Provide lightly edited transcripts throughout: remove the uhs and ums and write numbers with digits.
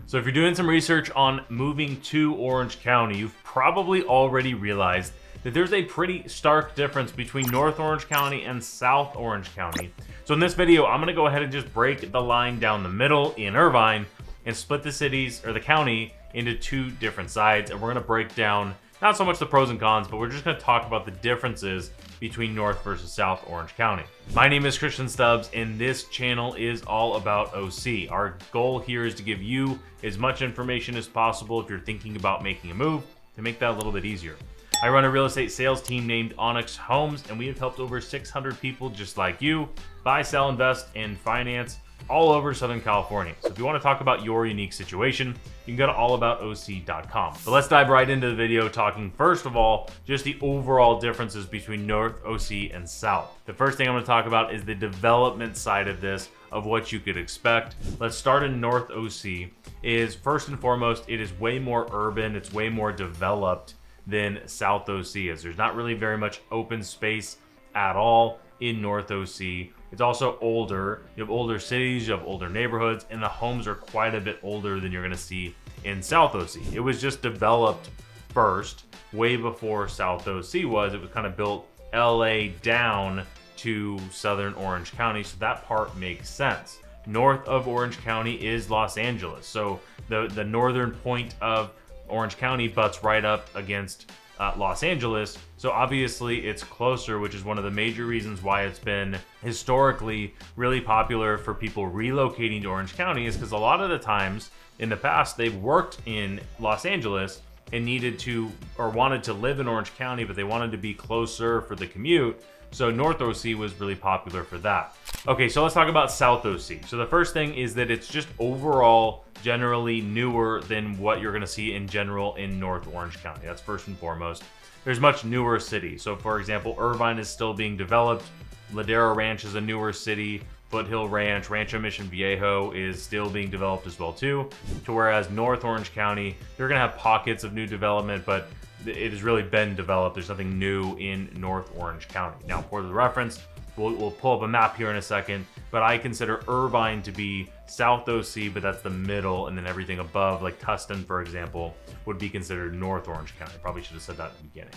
So if you're doing some research on moving to Orange County, you've probably already realized that there's a pretty stark difference between North Orange County and South Orange County. So in this video, I'm gonna go ahead and just break the line down the middle in Irvine and split the cities or the county into two different sides. And we're gonna break down not so much the pros and cons, but we're just gonna talk about the differences between North versus South Orange County. My name is Christian Stubbs, and this channel is all about OC. Our goal here is to give you as much information as possible if you're thinking about making a move to make that a little bit easier. I run a real estate sales team named Onyx Homes, and we have helped over 600 people just like you buy, sell, invest, and finance all over Southern California. So if you want to talk about your unique situation, you can go to allaboutoc.com. But let's dive right into the video, talking first of all, just the overall differences between North OC and South. The first thing I'm going to talk about is the development side of this, of what you could expect. Let's start in North OC. Is first and foremost, it is way more urban, it's way more developed than South OC is. There's not really very much open space at all in North OC. It's also older. You have older cities, you have older neighborhoods, and the homes are quite a bit older than you're gonna see in South OC. It was just developed first, way before South OC was. It was kind of built LA down to Southern Orange County, so that part makes sense. North of Orange County is Los Angeles. So the northern point of Orange County butts right up against Los Angeles, so obviously it's closer, which is one of the major reasons why it's been historically really popular for people relocating to Orange County, is because a lot of the times in the past they've worked in Los Angeles and needed to or wanted to live in Orange County, but they wanted to be closer for the commute. So North OC was really popular for that. Okay, so let's talk about South OC. So the first thing is that it's just overall generally newer than what you're gonna see in general in North Orange County. That's first and foremost. There's much newer cities. So for example, Irvine is still being developed. Ladera Ranch is a newer city. Foothill Ranch, Rancho Mission Viejo is still being developed as well too. To whereas North Orange County, they're gonna have pockets of new development, but it has really been developed. There's nothing new in North Orange County. Now, for the reference, we'll pull up a map here in a second, but I consider Irvine to be South OC, but that's the middle, and then everything above, like Tustin, for example, would be considered North Orange County. Probably should have said that at the beginning.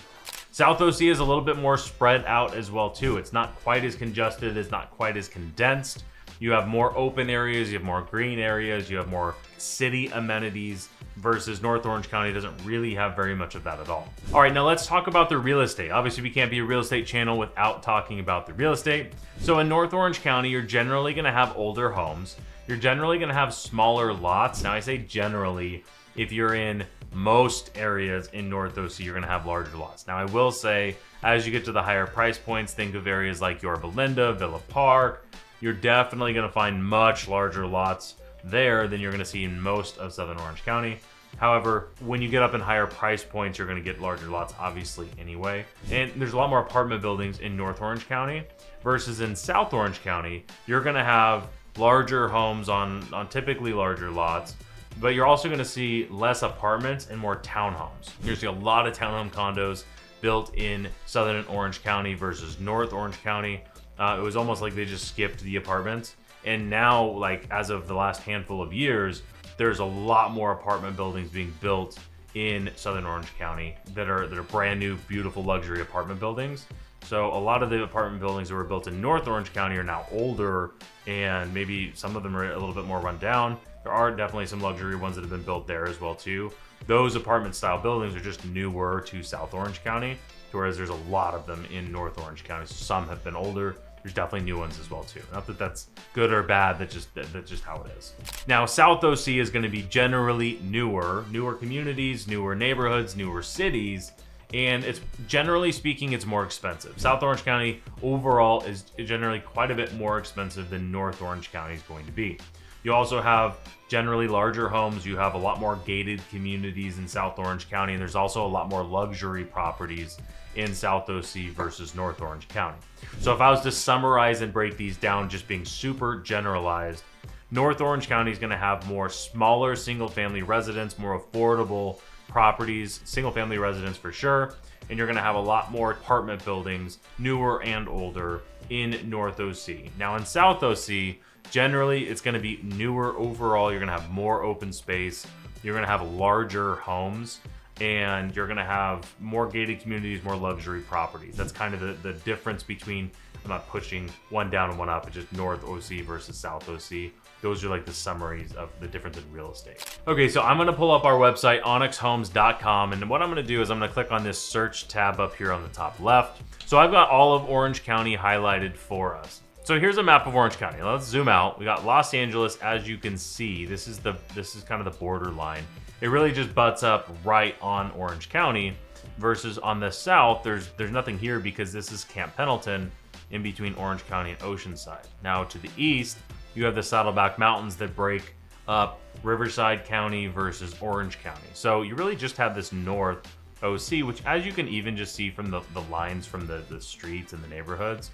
South OC is a little bit more spread out as well too. It's not quite as congested, it's not quite as condensed. You have more open areas, you have more green areas, you have more city amenities, versus North Orange County doesn't really have very much of that at all. All right, now let's talk about the real estate. Obviously, we can't be a real estate channel without talking about the real estate. So in North Orange County, you're generally gonna have older homes. You're generally gonna have smaller lots. Now I say generally, if you're in most areas in North OC, you're gonna have larger lots. Now I will say, as you get to the higher price points, think of areas like Yorba Linda, Villa Park, you're definitely gonna find much larger lots there than you're gonna see in most of Southern Orange County. However, when you get up in higher price points, you're gonna get larger lots, obviously, anyway. And there's a lot more apartment buildings in North Orange County versus in South Orange County. You're gonna have larger homes on typically larger lots, but you're also gonna see less apartments and more townhomes. You're gonna see a lot of townhome condos built in Southern Orange County versus North Orange County. It was almost like they just skipped the apartments. And now, like as of the last handful of years, there's a lot more apartment buildings being built in Southern Orange County that are brand new, beautiful luxury apartment buildings. So a lot of the apartment buildings that were built in North Orange County are now older, and maybe some of them are a little bit more run down. There are definitely some luxury ones that have been built there as well too. Those apartment style buildings are just newer to South Orange County, whereas there's a lot of them in North Orange County. So some have been older. There's definitely new ones as well too. Not that that's good or bad, that's just how it is. Now, South OC is gonna be generally newer communities, newer neighborhoods, newer cities, and it's generally speaking, it's more expensive. South Orange County overall is generally quite a bit more expensive than North Orange County is going to be. You also have generally larger homes. You have a lot more gated communities in South Orange County, and there's also a lot more luxury properties in South OC versus North Orange County. So if I was to summarize and break these down, just being super generalized, North Orange County is going to have more smaller single-family residents, more affordable properties, single-family residents for sure, and you're going to have a lot more apartment buildings, newer and older, in North OC. Now in South OC, Generally, it's going to be newer overall. You're going to have more open space. You're going to have larger homes, and you're going to have more gated communities, more luxury properties. That's kind of the difference between, I'm not pushing one down and one up, it's just North OC versus South OC. Those are like the summaries of the difference in real estate. Okay, so I'm gonna pull up our website, onyxhomes.com, and what I'm gonna do is I'm gonna click on this search tab up here on the top left. So I've got all of Orange County highlighted for us. So here's a map of Orange County. Let's zoom out. We got Los Angeles, as you can see. This is kind of the borderline. It really just butts up right on Orange County, versus on the south, there's nothing here because this is Camp Pendleton in between Orange County and Oceanside. Now to the east, you have the Saddleback Mountains that break up Riverside County versus Orange County. So you really just have this North OC, which, as you can even just see from the lines from the streets and the neighborhoods,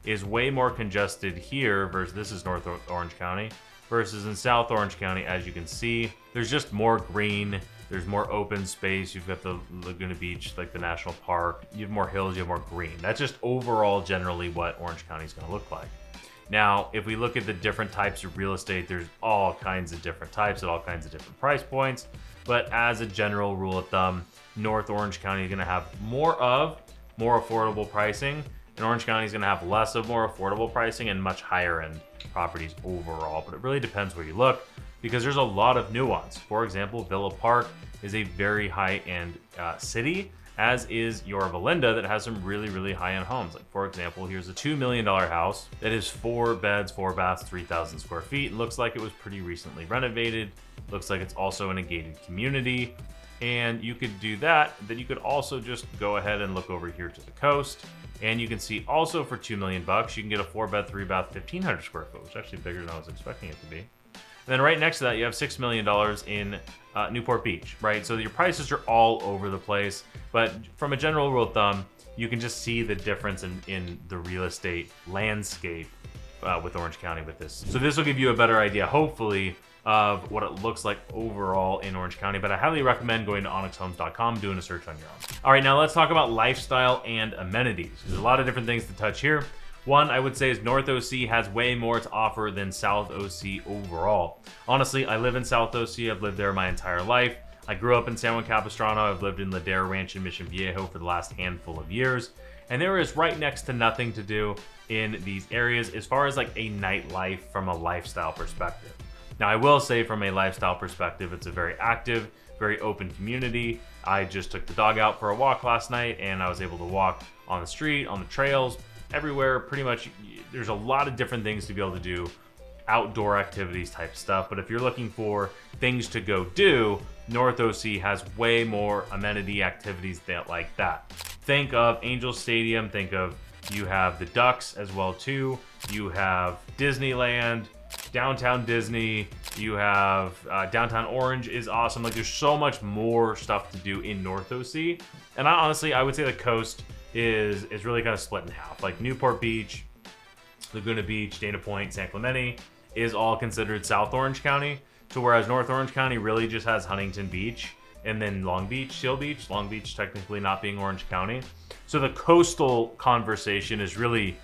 is way more congested here versus this is North Orange County versus in South Orange County. As you can see, there's just more green, there's more open space. You've got the Laguna Beach, like the national park, you have more hills, you have more green. That's just overall generally what Orange County is going to look like. Now, if we look at the different types of real estate, there's all kinds of different types at all kinds of different price points. But as a general rule of thumb, North Orange County is going to have more affordable pricing, and Orange County is going to have less of more affordable pricing and much higher end properties overall. But it really depends where you look, because there's a lot of nuance. For example, Villa Park is a very high-end city, as is Yorba Linda, that has some really, really high-end homes. Like, for example, here's a $2 million house that is 4 beds, 4 baths, 3,000 square feet. It looks like it was pretty recently renovated. Looks like it's also in a gated community. And you could do that. Then you could also just go ahead and look over here to the coast. And you can see also for $2 million, you can get a 4-bed, 3-bath, 1,500 square foot, which is actually bigger than I was expecting it to be. And then right next to that, you have $6 million in Newport Beach, right? So your prices are all over the place, but from a general rule of thumb, you can just see the difference in the real estate landscape with Orange County with this. So this will give you a better idea, hopefully, of what it looks like overall in Orange County, but I highly recommend going to onyxhomes.com, doing a search on your own. All right, now let's talk about lifestyle and amenities. There's a lot of different things to touch here. One, I would say, is North OC has way more to offer than South OC overall. Honestly, I live in South OC. I've lived there my entire life. I grew up in San Juan Capistrano. I've lived in Ladera Ranch in Mission Viejo for the last handful of years. And there is right next to nothing to do in these areas as far as like a nightlife from a lifestyle perspective. Now, I will say from a lifestyle perspective, it's a very active, very open community. I just took the dog out for a walk last night, and I was able to walk on the street, on the trails, everywhere. Pretty much there's a lot of different things to be able to do, outdoor activities type stuff. But if you're looking for things to go do, North OC has way more amenity activities like that. Think of Angel Stadium, think of, you have the Ducks as well too, you have Disneyland, downtown Disney, you have downtown Orange is awesome. Like, there's so much more stuff to do in North OC. And I would say the coast is really kind of split in half. Like Newport Beach, Laguna Beach, Dana Point, San Clemente is all considered South Orange County. So whereas North Orange County really just has Huntington Beach and then Long Beach, Seal Beach, Long Beach technically not being Orange County. So the coastal conversation is really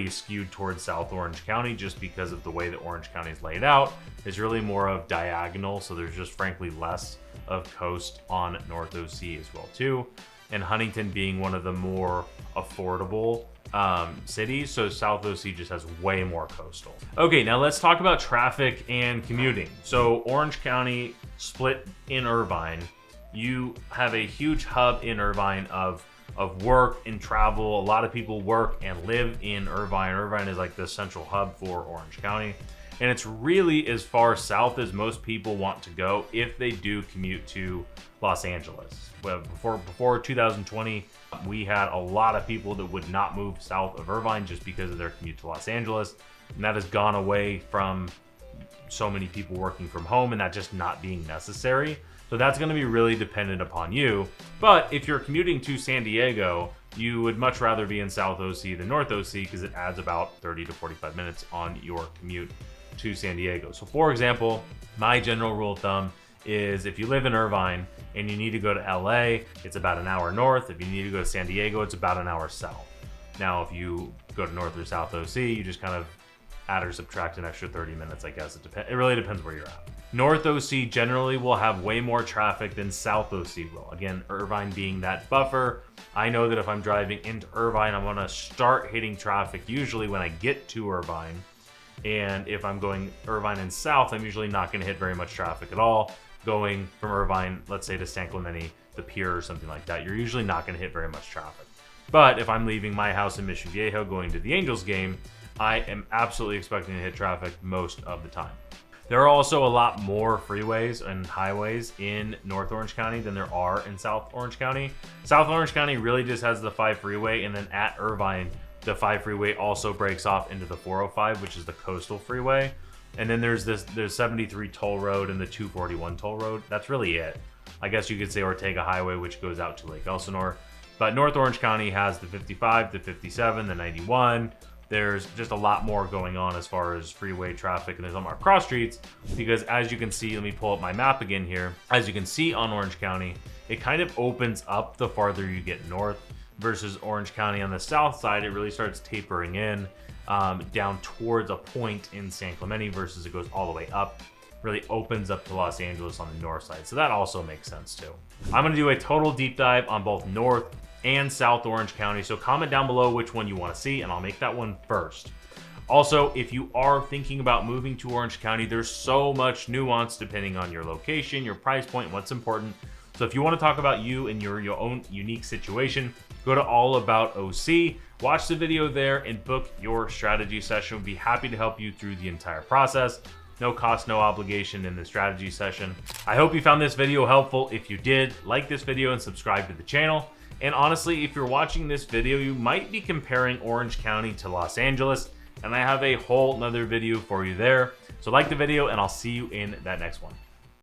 skewed towards South Orange County, just because of the way that Orange County is laid out. It's really more of diagonal, so there's just frankly less of coast on North OC as well too. And Huntington being one of the more affordable cities, so South OC just has way more coastal. Okay, now let's talk about traffic and commuting. So Orange County split in Irvine. You have a huge hub in Irvine of work and travel. A lot of people work and live in Irvine. Irvine is like the central hub for Orange County. And it's really as far south as most people want to go if they do commute to Los Angeles. Well, before 2020, we had a lot of people that would not move south of Irvine just because of their commute to Los Angeles. And that has gone away from so many people working from home and that just not being necessary. So that's going to be really dependent upon you. But if you're commuting to San Diego, you would much rather be in South OC than North OC because it adds about 30 to 45 minutes on your commute to San Diego. So for example, my general rule of thumb is if you live in Irvine and you need to go to LA, it's about an hour north. If you need to go to San Diego, it's about an hour south. Now, if you go to North or South OC, you just kind of add or subtract an extra 30 minutes, I guess. It really depends where you're at. North OC generally will have way more traffic than South OC will. Again, Irvine being that buffer. I know that if I'm driving into Irvine, I'm gonna start hitting traffic usually when I get to Irvine. And if I'm going Irvine and South, I'm usually not gonna hit very much traffic at all. Going from Irvine, let's say to San Clemente, the pier or something like that, you're usually not gonna hit very much traffic. But if I'm leaving my house in Mission Viejo going to the Angels game, I am absolutely expecting to hit traffic most of the time. There are also a lot more freeways and highways in North Orange County than there are in South Orange County. South Orange County really just has the 5 freeway, and then at Irvine, the 5 freeway also breaks off into the 405, which is the coastal freeway. And then there's 73 toll road and the 241 toll road. That's really it. I guess you could say Ortega Highway, which goes out to Lake Elsinore. But North Orange County has the 55, the 57, the 91. There's just a lot more going on as far as freeway traffic, and there's a lot more cross streets because, as you can see, let me pull up my map again here. As you can see on Orange County, it kind of opens up the farther you get north versus Orange County on the south side. It really starts tapering in down towards a point in San Clemente versus it goes all the way up. Really opens up to Los Angeles on the north side. So that also makes sense too. I'm going to do a total deep dive on both North and South Orange County. So comment down below which one you want to see, and I'll make that one first. Also, if you are thinking about moving to Orange County, there's so much nuance depending on your location, your price point, and what's important. So if you want to talk about you and your own unique situation, go to All About OC, watch the video there, and book your strategy session. We'll be happy to help you through the entire process. No cost, no obligation in the strategy session. I hope you found this video helpful. If you did, like this video and subscribe to the channel. And honestly, if you're watching this video, you might be comparing Orange County to Los Angeles, and I have a whole nother video for you there. So like the video, and I'll see you in that next one.